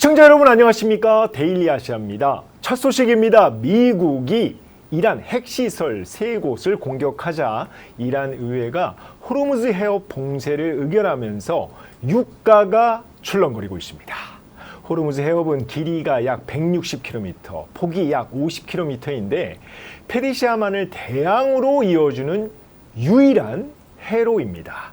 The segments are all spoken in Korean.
시청자 여러분 안녕하십니까? 데일리 아시아입니다. 첫 소식입니다. 미국이 이란 핵시설 3곳을 공격하자 이란 의회가 호르무즈 해협 봉쇄를 의결하면서 유가가 출렁거리고 있습니다. 호르무즈 해협은 길이가 약 160km, 폭이 약 50km인데 페르시아만을 대양으로 이어주는 유일한 해로입니다.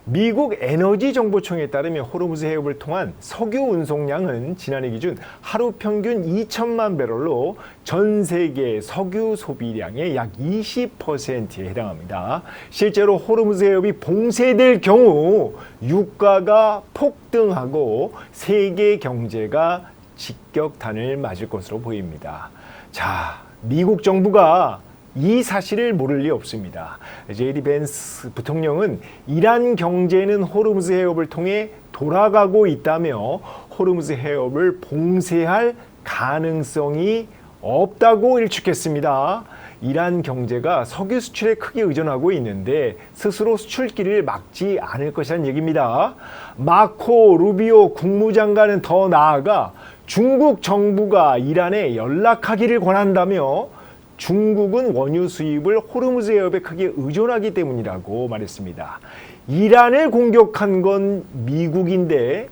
미국 에너지정보청에 따르면 호르무즈 해협을 통한 석유 운송량은 지난해 기준 하루 평균 2천만 배럴로 전 세계 석유 소비량의 약 20%에 해당합니다. 실제로 호르무즈 해협이 봉쇄될 경우 유가가 폭등하고 세계 경제가 직격탄을 맞을 것으로 보입니다. 자, 미국 정부가 이 사실을 모를 리 없습니다. 제이디 벤스 부통령은 이란 경제는 호르무즈 해협을 통해 돌아가고 있다며 호르무즈 해협을 봉쇄할 가능성이 없다고 일축했습니다. 이란 경제가 석유 수출에 크게 의존하고 있는데 스스로 수출길을 막지 않을 것이라는 얘기입니다. 마코 루비오 국무장관은 더 나아가 중국 정부가 이란에 연락하기를 권한다며 중국은 원유 수입을 호르무즈 해협에 크게 의존하기 때문이라고 말했습니다. 이란을 공격한 건 미국인데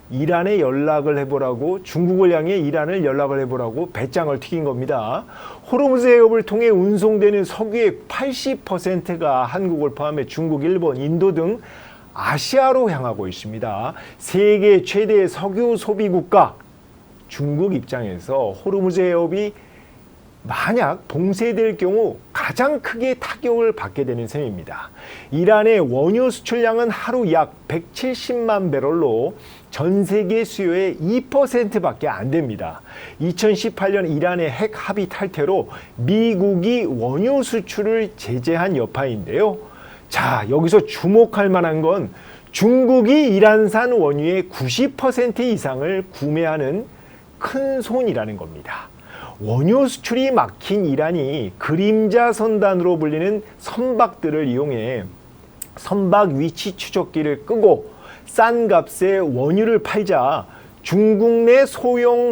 이란에 연락을 해보라고, 중국을 향해 이란을 연락을 해보라고 배짱을 튀긴 겁니다. 호르무즈 해협을 통해 운송되는 석유의 80%가 한국을 포함해 중국, 일본, 인도 등 아시아로 향하고 있습니다. 세계 최대의 석유 소비 국가 중국 입장에서 호르무즈 해협이 만약 봉쇄될 경우 가장 크게 타격을 받게 되는 셈입니다. 이란의 원유 수출량은 하루 약 170만 배럴로 전 세계 수요의 2%밖에 안 됩니다. 2018년 이란의 핵 합의 탈퇴로 미국이 원유 수출을 제재한 여파인데요. 자, 여기서 주목할 만한 건 중국이 이란산 원유의 90% 이상을 구매하는 큰 손이라는 겁니다. 원유 수출이 막힌 이란이 그림자 선단으로 불리는 선박들을 이용해 선박 위치 추적기를 끄고 싼 값에 원유를 팔자 중국 내 소형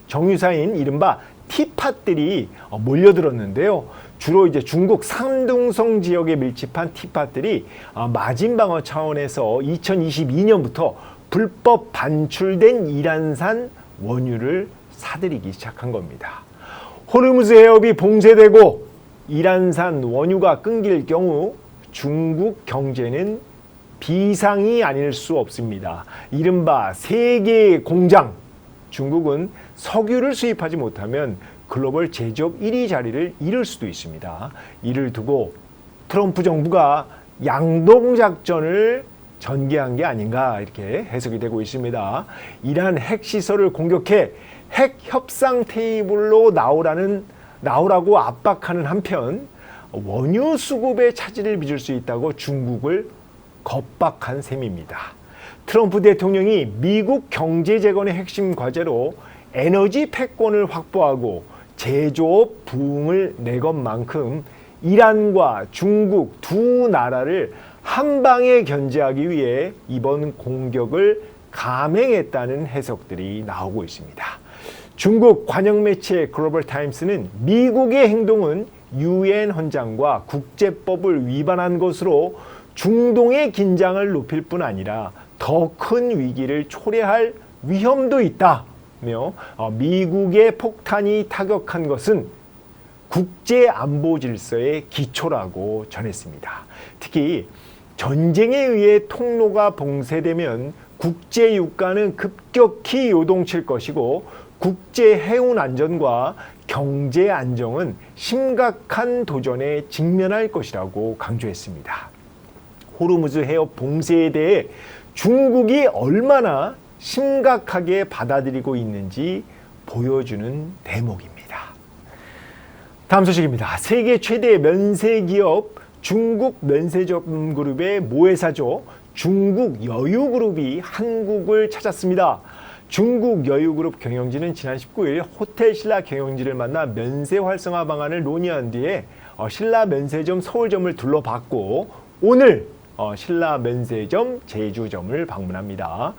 정유사인 이른바 티팟들이 몰려들었는데요. 주로 이제 중국 상둥성 지역에 밀집한 티팟들이 마진방어 차원에서 2022년부터 불법 반출된 이란산 원유를 사들이기 시작한 겁니다. 호르무즈 해협이 봉쇄되고 이란산 원유가 끊길 경우 중국 경제는 비상이 아닐 수 없습니다. 이른바 세계의 공장. 중국은 석유를 수입하지 못하면 글로벌 제조업 1위 자리를 잃을 수도 있습니다. 이를 두고 트럼프 정부가 양동작전을 전개한 게 아닌가 이렇게 해석이 되고 있습니다. 이란 핵시설을 공격해 핵 협상 테이블로 나오라고 압박하는 한편 원유 수급의 차질을 빚을 수 있다고 중국을 겁박한 셈입니다. 트럼프 대통령이 미국 경제 재건의 핵심 과제로 에너지 패권을 확보하고 제조업 부흥을 내 것만큼 이란과 중국 두 나라를 한 방에 견제하기 위해 이번 공격을 감행했다는 해석들이 나오고 있습니다. 중국 관영 매체 글로벌 타임스는 미국의 행동은 유엔 헌장과 국제법을 위반한 것으로 중동의 긴장을 높일 뿐 아니라 더 큰 위기를 초래할 위험도 있다며 미국의 폭탄이 타격한 것은 국제안보 질서의 기초라고 전했습니다. 특히 전쟁에 의해 통로가 봉쇄되면 국제 유가는 급격히 요동칠 것이고 국제 해운 안전과 경제 안정은 심각한 도전에 직면할 것이라고 강조했습니다. 호르무즈 해협 봉쇄에 대해 중국이 얼마나 심각하게 받아들이고 있는지 보여주는 대목입니다. 다음 소식입니다. 세계 최대 면세 기업 중국 면세점 그룹의 모회사죠. 중국 여유그룹이 한국을 찾았습니다. 중국 여유그룹 경영진은 지난 19일 호텔 신라 경영진을 만나 면세 활성화 방안을 논의한 뒤에 신라 면세점 서울점을 둘러봤고 오늘 신라 면세점 제주점을 방문합니다.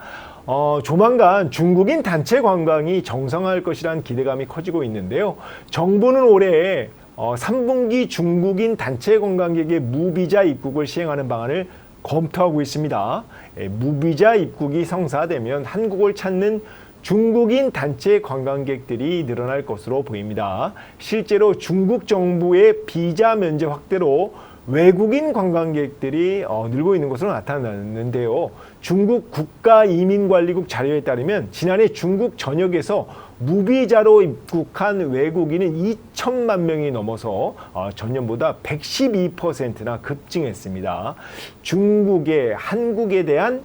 조만간 중국인 단체 관광이 정상화할 것이란 기대감이 커지고 있는데요. 정부는 올해 3분기 중국인 단체 관광객의 무비자 입국을 시행하는 방안을 검토하고 있습니다. 무비자 입국이 성사되면 한국을 찾는 중국인 단체 관광객들이 늘어날 것으로 보입니다. 실제로 중국 정부의 비자 면제 확대로 외국인 관광객들이 늘고 있는 것으로 나타났는데요. 중국 국가이민관리국 자료에 따르면 지난해 중국 전역에서 무비자로 입국한 외국인은 2천만 명이 넘어서 전년보다 112%나 급증했습니다. 중국의 한국에 대한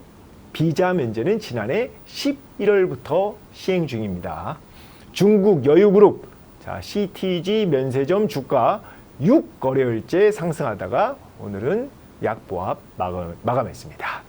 비자 면제는 지난해 11월부터 시행 중입니다. 중국 여유그룹 CTG 면세점 주가 6거래일째 상승하다가 오늘은 약보합 마감했습니다.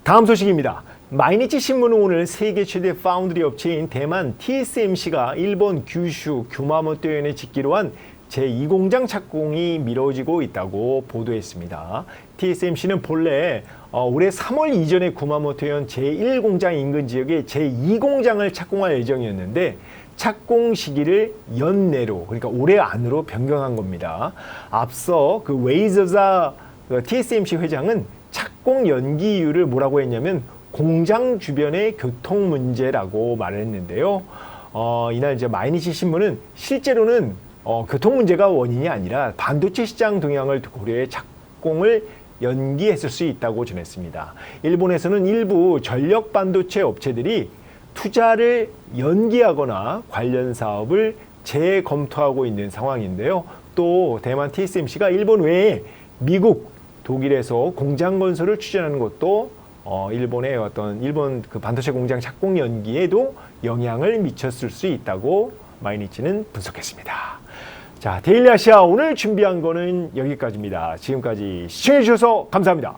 다음 소식입니다. 마이니치 신문은 오늘 세계 최대 파운드리 업체인 대만 TSMC가 일본 규슈 규마모토현에 짓기로 한 제2공장 착공이 미뤄지고 있다고 보도했습니다. TSMC는 본래 올해 3월 이전에 구마모토현 제1공장 인근 지역에 제2공장을 착공할 예정이었는데 착공 시기를 연내로, 그러니까 올해 안으로 변경한 겁니다. 앞서 그 웨이저자 TSMC 회장은 착공 연기 이유를 뭐라고 했냐면 공장 주변의 교통 문제라고 말을 했는데요. 이날 이제 마이니치 신문은 실제로는 교통 문제가 원인이 아니라 반도체 시장 동향을 고려해 착공을 연기했을 수 있다고 전했습니다. 일본에서는 일부 전력 반도체 업체들이 투자를 연기하거나 관련 사업을 재검토하고 있는 상황인데요. 또 대만 TSMC가 일본 외에 미국, 독일에서 공장 건설을 추진하는 것도 일본의 일본 그 반도체 공장 착공 연기에도 영향을 미쳤을 수 있다고 마이니치는 분석했습니다. 자, 데일리 아시아 오늘 준비한 거는 여기까지입니다. 지금까지 시청해 주셔서 감사합니다.